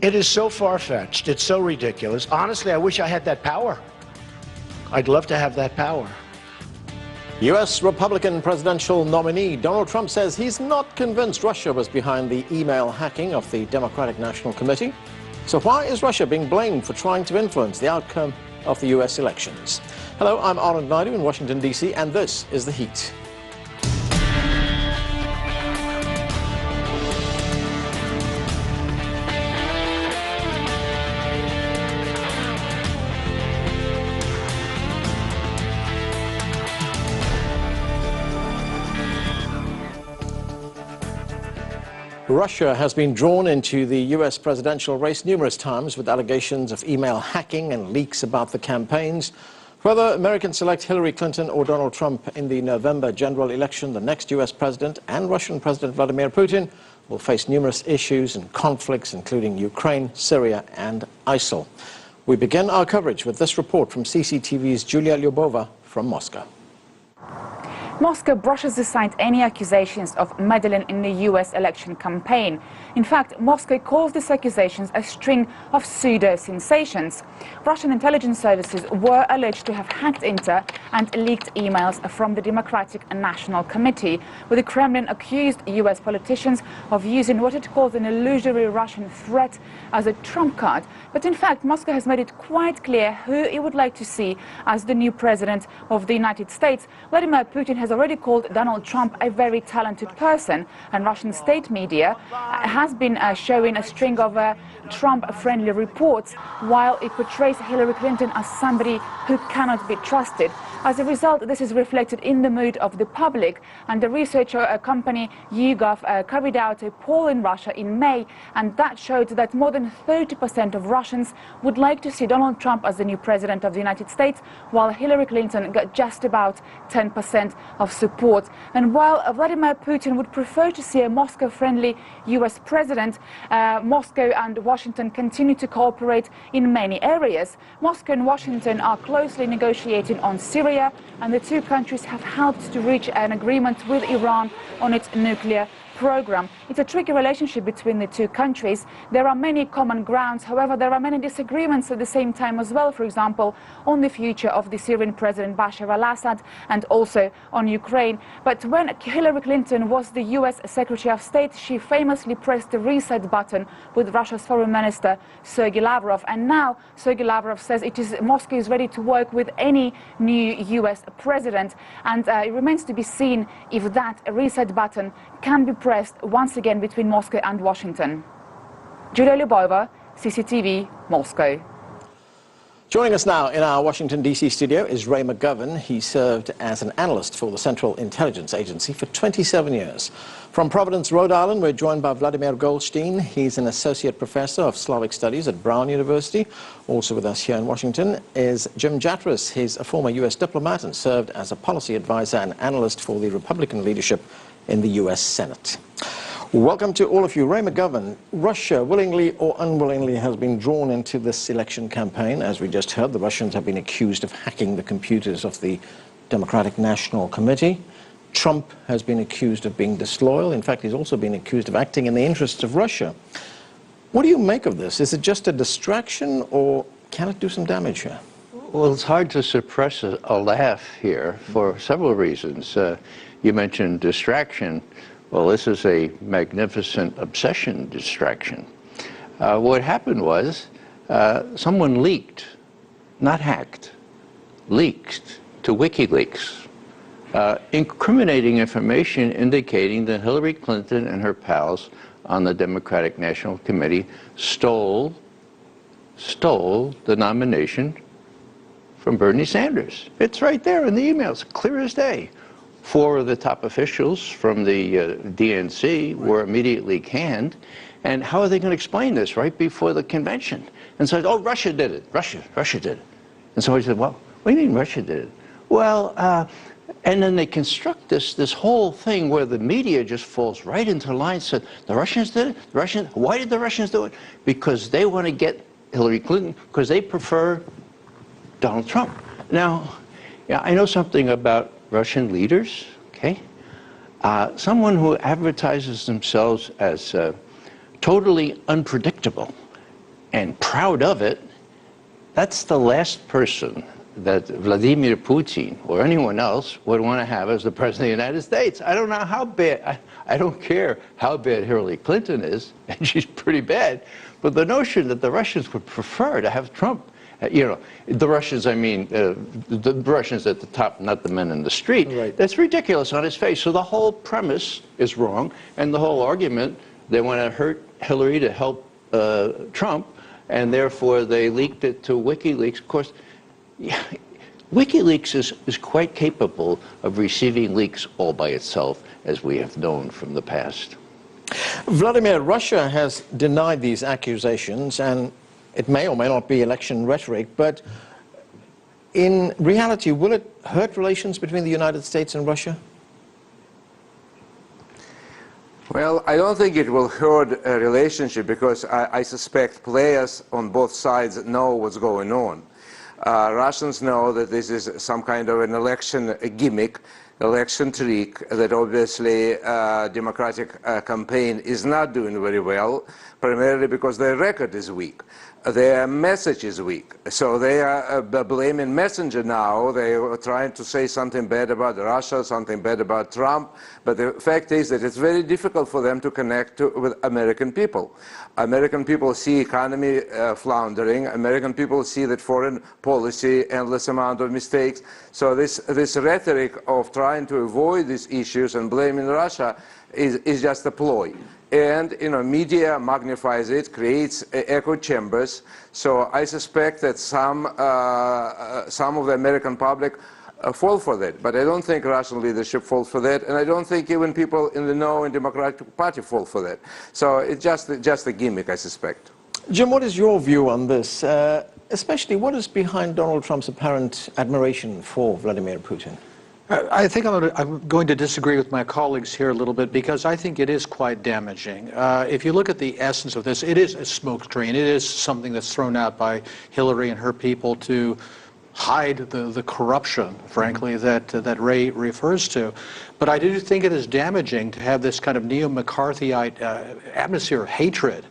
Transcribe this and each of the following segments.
It is so far-fetched. It's so ridiculous. Honestly, I wish I had that power. I'd love to have that power. U.S. Republican presidential nominee Donald Trump says he's not convinced Russia was behind the email hacking of the Democratic National Committee. So why is Russia being blamed for trying to influence the outcome of the U.S. elections? Hello, I'm Anand Naidu in Washington, D.C., and this is The Heat. Russia has been drawn into the U.S. presidential race numerous times with allegations of email hacking and leaks about the campaigns. Whether Americans select Hillary Clinton or Donald Trump in the November general election, the next U.S. president and Russian President Vladimir Putin will face numerous issues and conflicts, including Ukraine, Syria, and ISIL. We begin our coverage with this report from CCTV's Julia Lyubova from Moscow. Moscow brushes aside any accusations of meddling in the U.S. election campaign. In fact, Moscow calls these accusations a string of pseudo-sensations. Russian intelligence services were alleged to have hacked into and leaked emails from the Democratic National Committee, with the Kremlin accused U.S. politicians of using what it calls an illusory Russian threat as a trump card. But in fact, Moscow has made it quite clear who it would like to see as the new president of the United States. Vladimir Putin has already called Donald Trump a very talented person, and Russian state media has been showing a string of Trump-friendly reports, while it portrays Hillary Clinton as somebody who cannot be trusted. As a result, this is reflected in the mood of the public, and the research company YouGov carried out a poll in Russia in May, and that showed that more than 30% of Russians would like to see Donald Trump as the new president of the United States, while Hillary Clinton got just about 10% of support. And while Vladimir Putin would prefer to see a Moscow-friendly US president, Moscow and Washington continue to cooperate in many areas. Moscow and Washington are closely negotiating on Syria, and the two countries have helped to reach an agreement with Iran on its nuclear program. It's a tricky relationship between the two countries. There are many common grounds. However, there are many disagreements at the same time as well, for example, on the future of the Syrian President Bashar al-Assad and also on Ukraine. But when Hillary Clinton was the US Secretary of State, she famously pressed the reset button with Russia's Foreign Minister Sergei Lavrov. And now Sergei Lavrov says Moscow is ready to work with any new US president. And it remains to be seen if that reset button can be pressed once again between Moscow and Washington. Julia Lyubova, CCTV, Moscow. Joining us now in our Washington, D.C. studio is Ray McGovern. He served as an analyst for the Central Intelligence Agency for 27 years. From Providence, Rhode Island, we're joined by Vladimir Goldstein. He's an associate professor of Slavic Studies at Brown University. Also with us here in Washington is Jim Jatras. He's a former U.S. diplomat and served as a policy advisor and analyst for the Republican leadership in the U.S. Senate. Welcome to all of you. Ray McGovern, Russia, willingly or unwillingly, has been drawn into this election campaign. As we just heard, the Russians have been accused of hacking the computers of the Democratic National Committee. Trump has been accused of being disloyal. In fact, he's also been accused of acting in the interests of Russia. What do you make of this? Is it just a distraction, or can it do some damage here? Well, it's hard to suppress a laugh here for several reasons. You mentioned distraction. Well, this is a magnificent obsession distraction. What happened was someone leaked, not hacked, leaked to WikiLeaks, incriminating information indicating that Hillary Clinton and her pals on the Democratic National Committee stole the nomination from Bernie Sanders. It's right there in the emails, clear as day. 4 of the top officials from the DNC were immediately canned. And how are they going to explain this right before the convention? And so, oh, Russia did it. Russia did it. And somebody said, well, what do you mean Russia did it? Well, and then they construct this whole thing where the media just falls right into line, said, the Russians did it? The Russians, why did the Russians do it? Because they want to get Hillary Clinton, because they prefer Donald Trump. Now, yeah, I know something about Russian leaders, okay? Someone who advertises themselves as totally unpredictable and proud of it, that's the last person that Vladimir Putin or anyone else would want to have as the President of the United States. I don't know how bad, I don't care how bad Hillary Clinton is, and she's pretty bad, but the notion that the Russians would prefer to have Trump, you know, the Russians, I mean, the Russians at the top, not the men in the street, right. That's ridiculous on its face. So the whole premise is wrong, and the whole argument, they want to hurt Hillary to help Trump, and therefore they leaked it to WikiLeaks. Of course, yeah, WikiLeaks is quite capable of receiving leaks all by itself, as we have known from the past. Vladimir, Russia has denied these accusations, and it may or may not be election rhetoric, but in reality, will it hurt relations between the United States and Russia? Well, I don't think it will hurt a relationship, because I suspect players on both sides know what's going on. Russians know that this is some kind of an election gimmick, election trick, that obviously Democratic campaign is not doing very well, primarily because their record is weak. Their message is weak. So they are blaming Messenger now. They are trying to say something bad about Russia, something bad about Trump. But the fact is that it's very difficult for them to connect with American people. American people see economy floundering. American people see that foreign policy, endless amount of mistakes. So this rhetoric of trying to avoid these issues and blaming Russia is just a ploy. And, you know, media magnifies it, creates echo chambers. So I suspect that some of the American public fall for that. But I don't think Russian leadership falls for that, and I don't think even people in the know in Democratic Party fall for that. So it's just a gimmick, I suspect. Jim, what is your view on this? Especially, what is behind Donald Trump's apparent admiration for Vladimir Putin? I think I'm going to disagree with my colleagues here a little bit, because I think it is quite damaging. If you look at the essence of this, it is a smokescreen. It is something that's thrown out by Hillary and her people to hide the corruption, frankly, that Ray refers to. But I do think it is damaging to have this kind of neo-McCarthyite atmosphere of hatred,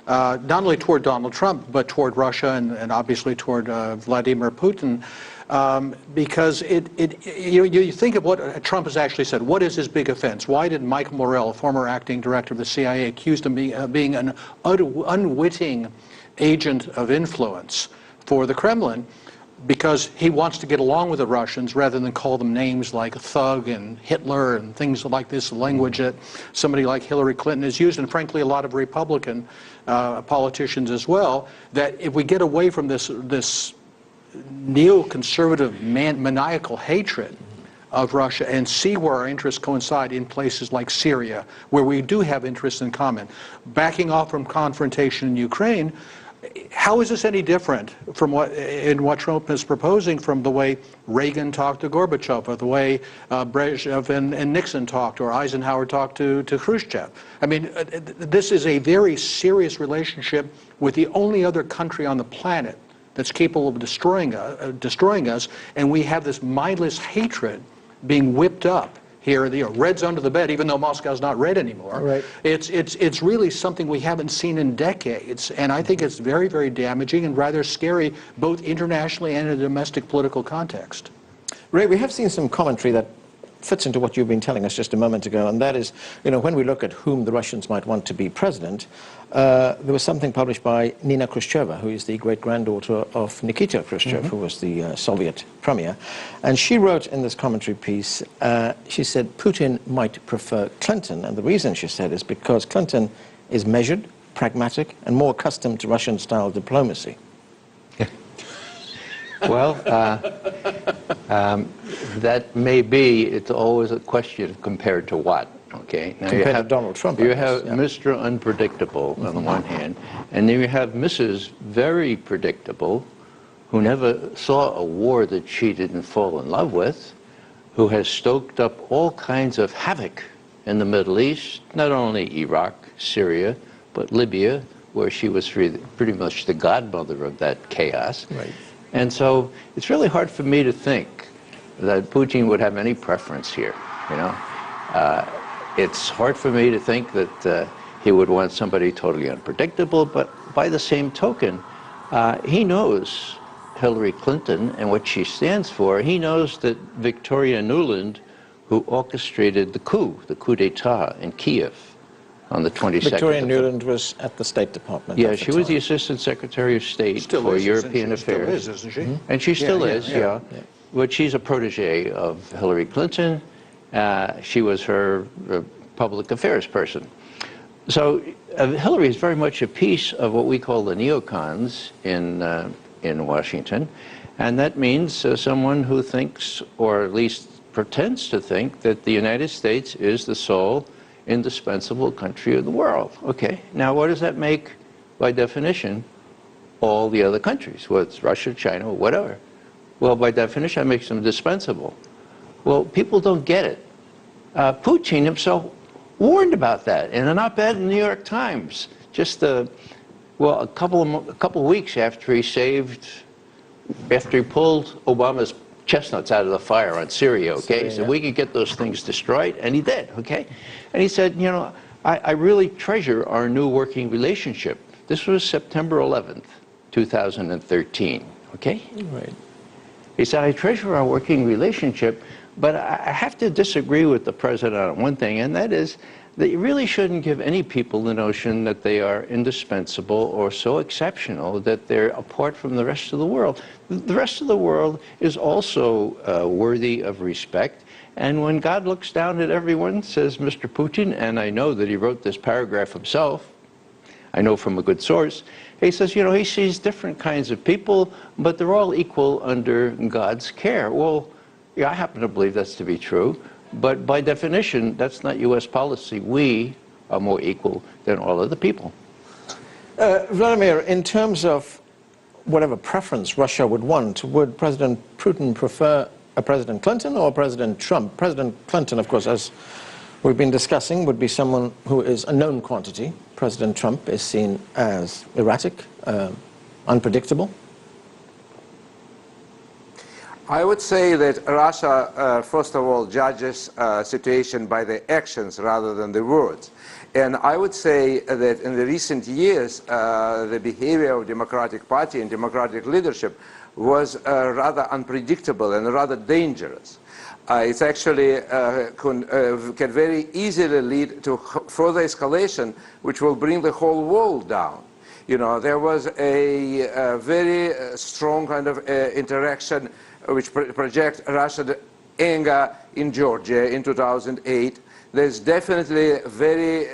not only toward Donald Trump, but toward Russia and obviously toward Vladimir Putin. Because you think of what Trump has actually said. What is his big offense? Why did Michael Morell, former acting director of the CIA, accuse him of being an unwitting agent of influence for the Kremlin? Because he wants to get along with the Russians rather than call them names like thug and Hitler and things like this, language that somebody like Hillary Clinton has used, and frankly a lot of Republican politicians as well. That if we get away from this neoconservative maniacal hatred of Russia and see where our interests coincide in places like Syria, where we do have interests in common, backing off from confrontation in Ukraine, how is this any different from what Trump is proposing from the way Reagan talked to Gorbachev, or the way Brezhnev and Nixon talked, or Eisenhower talked to Khrushchev? I mean, this is a very serious relationship with the only other country on the planet that's capable of destroying us, and we have this mindless hatred being whipped up here. Red's under the bed, even though Moscow's not red anymore. Right. It's really something we haven't seen in decades, and I think it's very, very damaging and rather scary, both internationally and in a domestic political context. Ray, we have seen some commentary that fits into what you've been telling us just a moment ago, and that is, when we look at whom the Russians might want to be president, there was something published by Nina Khrushcheva, who is the great-granddaughter of Nikita Khrushchev, who was the Soviet premier, and she wrote in this commentary piece, she said Putin might prefer Clinton, and the reason, she said, is because Clinton is measured, pragmatic, and more accustomed to Russian-style diplomacy. Well, that may be. It's always a question of compared to what, okay? Now compared to Donald Trump, You have Mr. Unpredictable on the one hand, and then you have Mrs. Very Predictable, who never saw a war that she didn't fall in love with, who has stoked up all kinds of havoc in the Middle East, not only Iraq, Syria, but Libya, where she was pretty much the godmother of that chaos. Right. And so it's really hard for me to think that Putin would have any preference here, It's hard for me to think that He would want somebody totally unpredictable, but by the same token, he knows Hillary Clinton and what she stands for. He knows that Victoria Nuland, who orchestrated the coup d'etat in Kiev on the 22nd. Victoria Nuland was at the State Department. Yeah, she was the Assistant Secretary of State for European Affairs. Still is, isn't she? And she still is, yeah. But she's a protege of Hillary Clinton. She was her public affairs person. So Hillary is very much a piece of what we call the neocons in Washington, and that means someone who thinks, or at least pretends to think, that the United States is the sole indispensable country of the world. Okay, now what does that make, by definition, all the other countries, whether it's Russia, China, or whatever? Well, by definition, that makes them indispensable. Well, people don't get it. Putin himself warned about that in an op-ed in the New York Times, just a couple of weeks after he pulled Obama's chestnuts out of the fire on Syria, okay? He said, we could get those things destroyed, and he did, okay? And he said, you know, I really treasure our new working relationship. This was September 11th, 2013, okay? Right. He said, I treasure our working relationship, but I have to disagree with the president on one thing, and that is that you really shouldn't give any people the notion that they are indispensable or so exceptional that they're apart from the rest of the world. The rest of the world is also worthy of respect. And when God looks down at everyone, says Mr. Putin, and I know that he wrote this paragraph himself, I know from a good source, he says, you know, he sees different kinds of people, but they're all equal under God's care. Well, yeah, I happen to believe that's to be true. But by definition, that's not U.S. policy. We are more equal than all other people. Vladimir, in terms of whatever preference Russia would want, would President Putin prefer a President Clinton or President Trump? President Clinton, of course, as we've been discussing, would be someone who is a known quantity. President Trump is seen as erratic, unpredictable. I would say that Russia, first of all, judges situation by the actions rather than the words. And I would say that in the recent years, the behavior of Democratic Party and Democratic leadership was rather unpredictable and rather dangerous. It's actually can very easily lead to further escalation, which will bring the whole world down. You know, there was a very strong kind of interaction which project Russian anger in Georgia in 2008. There's definitely a very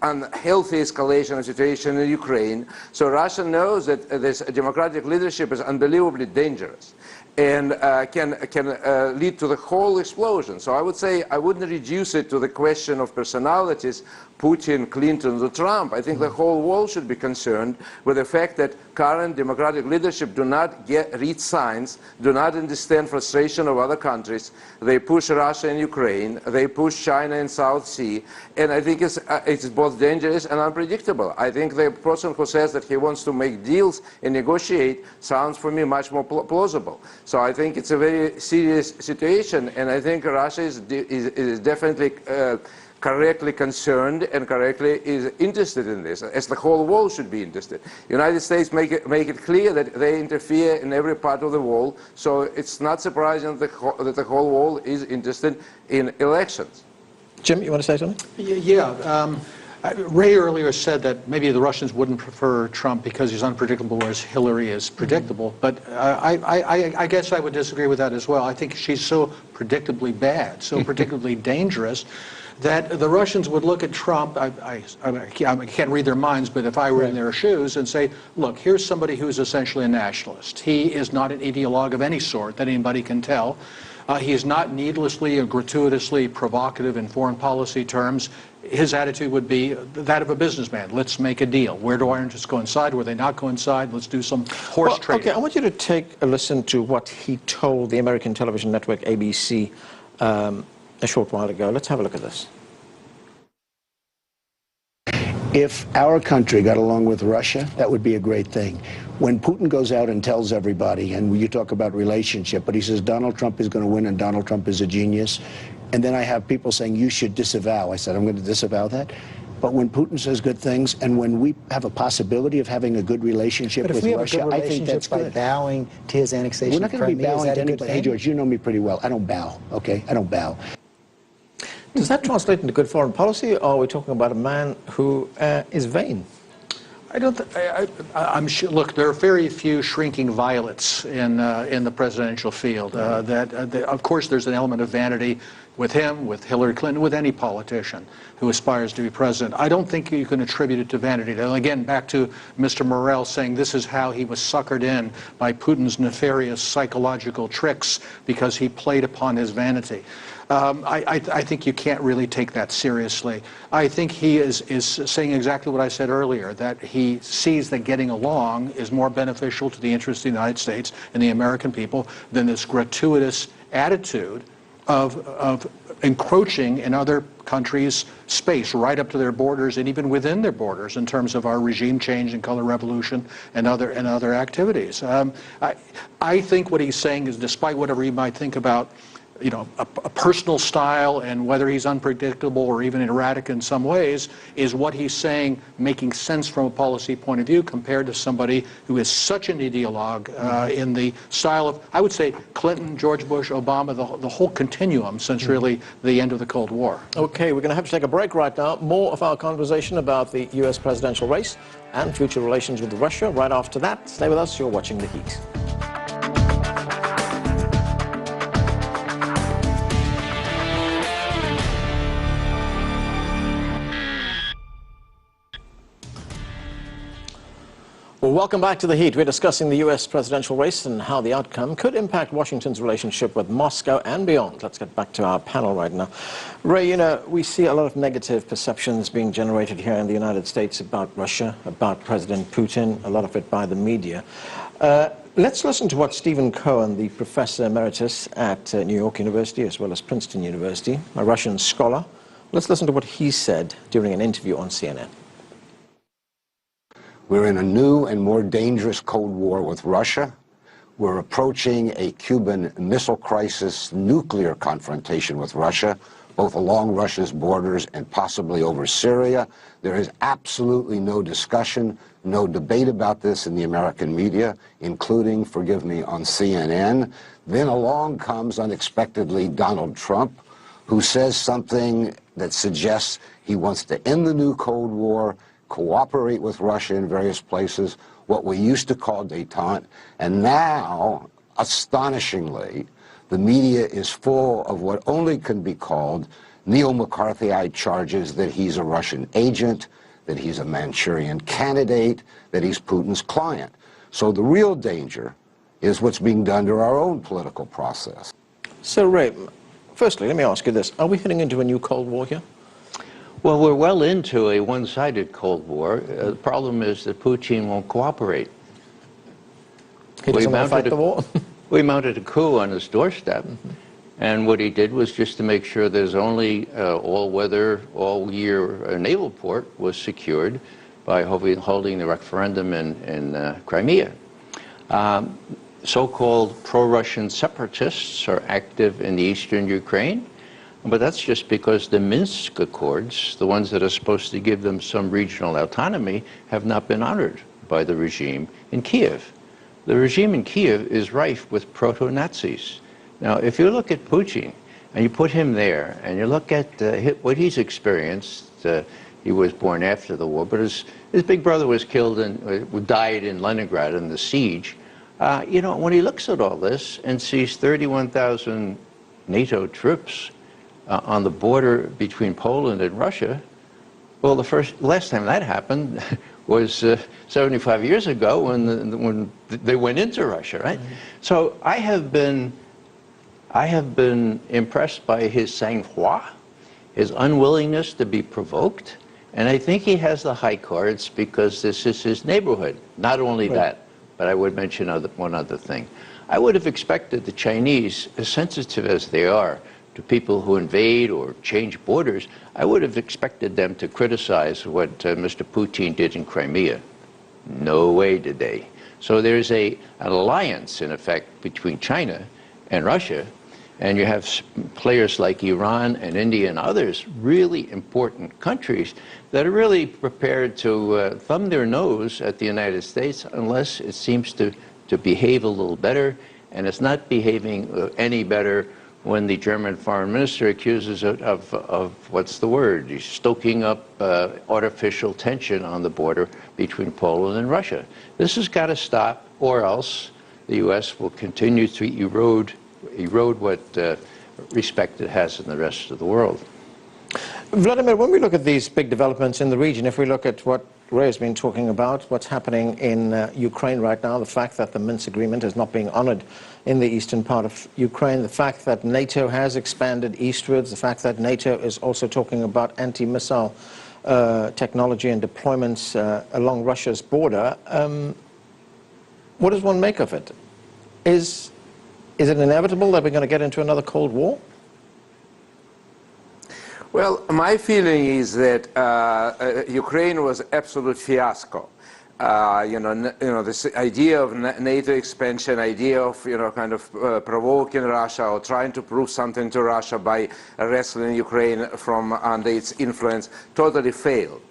unhealthy escalation of situation in Ukraine. So Russia knows that this democratic leadership is unbelievably dangerous and can lead to the whole explosion. So I would say I wouldn't reduce it to the question of personalities, Putin, Clinton, or Trump. I think the whole world should be concerned with the fact that current democratic leadership do not read signs, do not understand frustration of other countries. They push Russia and Ukraine, they push China and South Sea, and I think it's both dangerous and unpredictable. I think the person who says that he wants to make deals and negotiate sounds for me much more plausible. So I think it's a very serious situation, and I think Russia is definitely correctly concerned and correctly is interested in this, as the whole world should be interested. United States make it clear that they interfere in every part of the world, so it's not surprising that the whole world is interested in elections. Jim, you want to say something? Yeah. Ray earlier said that maybe the Russians wouldn't prefer Trump because he's unpredictable, whereas Hillary is predictable. But I guess I would disagree with that as well. I think she's so predictably bad, so predictably dangerous, that the Russians would look at Trump, I can't read their minds, but if I were in their shoes, and say, look, here's somebody who's essentially a nationalist. He is not an ideologue of any sort that anybody can tell. He is not needlessly or gratuitously provocative in foreign policy terms. His attitude would be that of a businessman. Let's make a deal. Where do our interests coincide? Where they not coincide? Let's do some horse trading. Okay, I want you to take a listen to what he told the American television network ABC a short while ago. Let's have a look at this. If our country got along with Russia, that would be a great thing. When Putin goes out and tells everybody, and you talk about relationship, but he says Donald Trump is going to win and Donald Trump is a genius, and then I have people saying you should disavow. I said I'm going to disavow that. But when Putin says good things, and when we have a possibility of having a good relationship with Russia, I think that's good. By bowing to his annexation, we're not going to be bowing to anybody. Hey, George, you know me pretty well. I don't bow, okay? I don't bow. Does that translate into good foreign policy, or are we talking about a man who is vain? I'm sure. Look, there are very few shrinking violets in the presidential field. Of course, there's an element of vanity with him, with Hillary Clinton, with any politician who aspires to be president. I don't think you can attribute it to vanity. And again, back to Mr. Morell saying this is how he was suckered in by Putin's nefarious psychological tricks because he played upon his vanity. I think you can't really take that seriously. I think he is saying exactly what I said earlier, that he sees that getting along is more beneficial to the interests of the United States and the American people than this gratuitous attitude of encroaching in other countries' space right up to their borders and even within their borders in terms of our regime change and color revolution and other activities. I think what he's saying is, despite whatever you might think about a personal style and whether he's unpredictable or even erratic in some ways, is what he's saying making sense from a policy point of view compared to somebody who is such an ideologue in the style of, I would say, Clinton, George Bush, Obama, the whole continuum since really the end of the Cold War. Okay, we're going to have to take a break right now. More of our conversation about the U.S. presidential race and future relations with Russia right after that. Stay with us. You're watching The Heat. Well, welcome back to The Heat. We're discussing the U.S. presidential race and how the outcome could impact Washington's relationship with Moscow and beyond. Let's get back to our panel right now. Ray, we see a lot of negative perceptions being generated here in the United States about Russia, about President Putin, a lot of it by the media. Let's listen to what Stephen Cohen, the professor emeritus at New York University as well as Princeton University, a Russian scholar, let's listen to what he said during an interview on CNN. We're in a new and more dangerous Cold War with Russia. We're approaching a Cuban Missile Crisis nuclear confrontation with Russia, both along Russia's borders and possibly over Syria. There is absolutely no discussion, no debate about this in the American media, including, forgive me, on CNN. Then along comes unexpectedly Donald Trump, who says something that suggests he wants to end the new Cold War, cooperate with Russia in various places, what we used to call détente. And now, astonishingly, the media is full of what only can be called neo-McCarthyite charges that he's a Russian agent, that he's a Manchurian candidate, that he's Putin's client. So the real danger is what's being done to our own political process. So, Ray, firstly, let me ask you this. Are we heading into a new Cold War here? Well, we're well into a one-sided Cold War. The problem is that Putin won't cooperate. He doesn't want to fight the war? We mounted a coup on his doorstep, and what he did was just to make sure there's only all-weather, all-year naval port was secured by holding the referendum in Crimea. So-called pro-Russian separatists are active in the eastern Ukraine. But that's just because the Minsk Accords, the ones that are supposed to give them some regional autonomy, have not been honored by the regime in Kiev. The regime in Kiev is rife with proto-Nazis. Now, if you look at Putin and you put him there and you look at what he's experienced, he was born after the war, but his big brother was killed and died in Leningrad in the siege. When he looks at all this and sees 31,000 NATO troops on the border between Poland and Russia, well, last time that happened was 75 years ago when they went into Russia, right? Mm-hmm. So I have been impressed by his sang-froid, his unwillingness to be provoked, and I think he has the high cards because this is his neighborhood. Not only that, but I would mention one other thing. I would have expected the Chinese, as sensitive as they are to people who invade or change borders, I would have expected them to criticize what Mr. Putin did in Crimea. No way did they. So there's an alliance, in effect, between China and Russia, and you have players like Iran and India and others, really important countries, that are really prepared to thumb their nose at the United States unless it seems to behave a little better, and it's not behaving any better when the German foreign minister accuses it of what's the word? He's stoking up artificial tension on the border between Poland and Russia. This has got to stop, or else the U.S. will continue to erode what respect it has in the rest of the world. Vladimir, when we look at these big developments in the region, if we look at what Ray has been talking about, what's happening in Ukraine right now, the fact that the Minsk agreement is not being honored in the eastern part of Ukraine, the fact that NATO has expanded eastwards, the fact that NATO is also talking about anti-missile technology and deployments along Russia's border, what does one make of it? Is it inevitable that we're going to get into another Cold War? Well, my feeling is that Ukraine was absolute fiasco. This idea of NATO expansion, idea of kind of provoking Russia or trying to prove something to Russia by wresting Ukraine from under its influence, totally failed.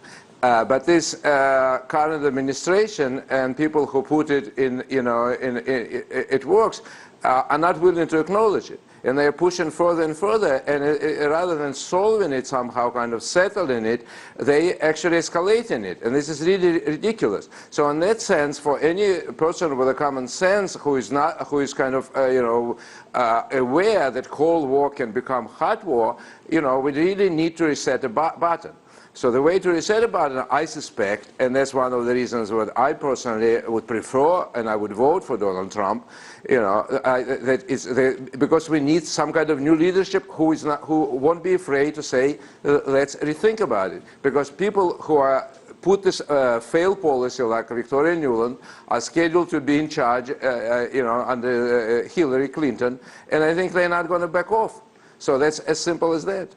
But this current administration and people who put it in, it works, are not willing to acknowledge it. And they're pushing further and further, and rather than solving it somehow, kind of settling it, they actually escalating it. And this is really ridiculous. So in that sense, for any person with a common sense who is kind of, aware that Cold War can become hot war, we really need to reset the button. So the way to reset a button, I suspect, and that's one of the reasons what I personally would prefer, and I would vote for Donald Trump, because we need some kind of new leadership who won't be afraid to say, let's rethink about it. Because people who put this failed policy like Victoria Nuland are scheduled to be in charge, under Hillary Clinton, and I think they're not going to back off. So that's as simple as that.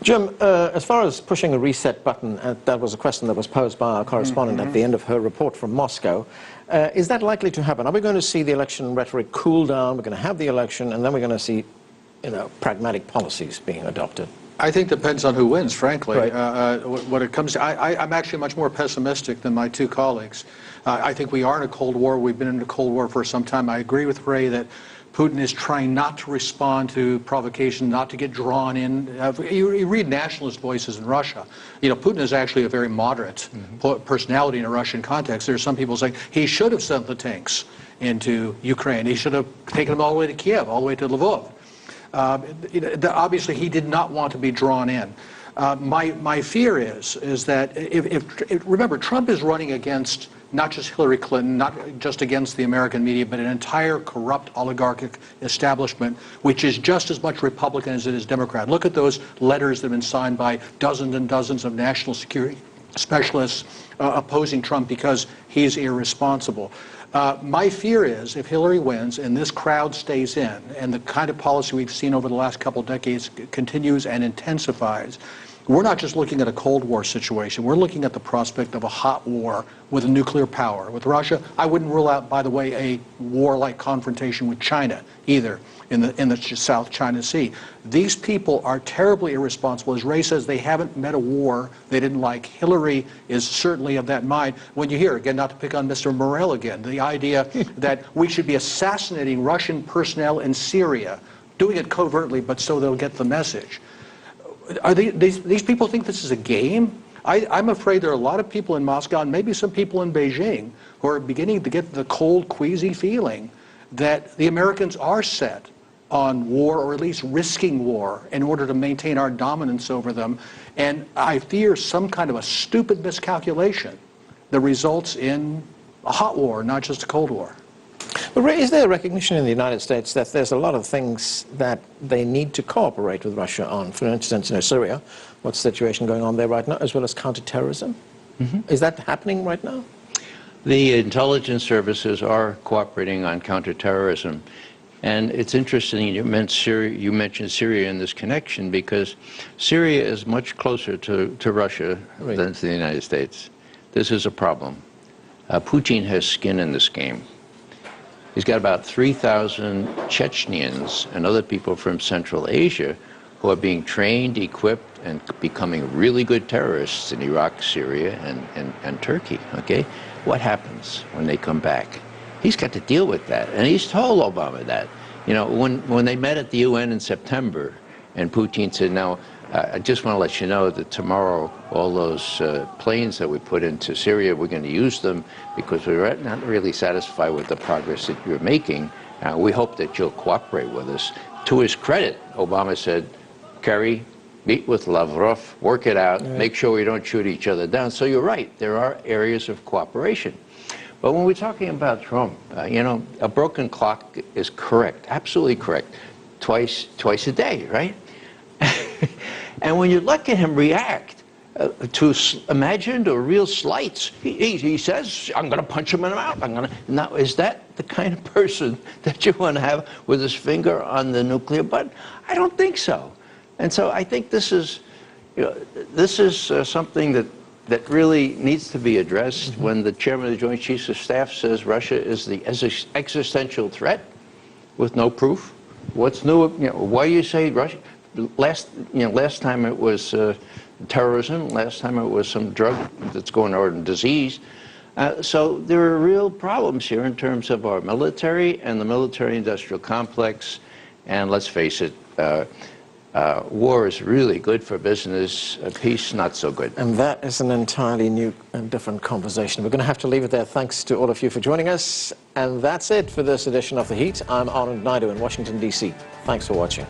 Jim, as far as pushing a reset button, that was a question that was posed by our correspondent at the end of her report from Moscow. Is that likely to happen? Are we going to see the election rhetoric cool down? We're going to have the election, and then we're going to see, pragmatic policies being adopted? I think it depends on who wins, frankly. Right. What it comes to, I'm actually much more pessimistic than my two colleagues. I think we are in a Cold War. We've been in a Cold War for some time. I agree with Ray that Putin is trying not to respond to provocation, not to get drawn in. You read nationalist voices in Russia. Putin is actually a very moderate personality in a Russian context. There are some people saying he should have sent the tanks into Ukraine. He should have taken them all the way to Kiev, all the way to Lvov. Obviously, he did not want to be drawn in. My fear is that remember, Trump is running against not just Hillary Clinton, not just against the American media, but an entire corrupt oligarchic establishment, which is just as much Republican as it is Democrat. Look at those letters that have been signed by dozens and dozens of national security specialists opposing Trump because he's irresponsible. My fear is if Hillary wins and this crowd stays in and the kind of policy we've seen over the last couple of decades continues and intensifies, we're not just looking at a Cold War situation. We're looking at the prospect of a hot war with a nuclear power. With Russia, I wouldn't rule out, by the way, a war-like confrontation with China either in the South China Sea. These people are terribly irresponsible. As Ray says, they haven't met a war they didn't like. Hillary is certainly of that mind. When you hear, again, not to pick on Mr. Morell again, the idea that we should be assassinating Russian personnel in Syria, doing it covertly, but so they'll get the message. Are these people think this is a game? I'm afraid there are a lot of people in Moscow and maybe some people in Beijing who are beginning to get the cold, queasy feeling that the Americans are set on war, or at least risking war, in order to maintain our dominance over them. And I fear some kind of a stupid miscalculation that results in a hot war, not just a Cold War. But Ray, is there a recognition in the United States that there's a lot of things that they need to cooperate with Russia on? For instance, Syria, what's the situation going on there right now, as well as counterterrorism? Is that happening right now? The intelligence services are cooperating on counterterrorism. And it's interesting you mentioned Syria in this connection, because Syria is much closer to Russia than to the United States. This is a problem. Putin has skin in this game. He's got about 3,000 Chechens and other people from Central Asia who are being trained, equipped, and becoming really good terrorists in Iraq, Syria, and Turkey, okay? What happens when they come back? He's got to deal with that, and he's told Obama that. You know, when they met at the UN in September, and Putin said, now, I just want to let you know that tomorrow all those planes that we put into Syria, we're going to use them because we're not really satisfied with the progress that you're making. We hope that you'll cooperate with us. To his credit, Obama said, Kerry, meet with Lavrov, work it out, make sure we don't shoot each other down. So you're right, there are areas of cooperation. But when we're talking about Trump, you know, a broken clock is correct, absolutely correct, twice a day, right? And when you look at him react to imagined or real slights, he says, I'm going to punch him in the mouth. Now, is that the kind of person that you want to have with his finger on the nuclear button? I don't think so. And so I think this is, you know, something that really needs to be addressed when the chairman of the Joint Chiefs of Staff says Russia is the existential threat with no proof. What's new? You know, why do you say Russia? Last time it was terrorism. Last time it was some drug that's going on, disease. So there are real problems here in terms of our military and the military-industrial complex. And let's face it, war is really good for business, peace not so good. And that is an entirely new and different conversation. We're going to have to leave it there. Thanks to all of you for joining us. And that's it for this edition of The Heat. I'm Anand Naidu in Washington, D.C. Thanks for watching.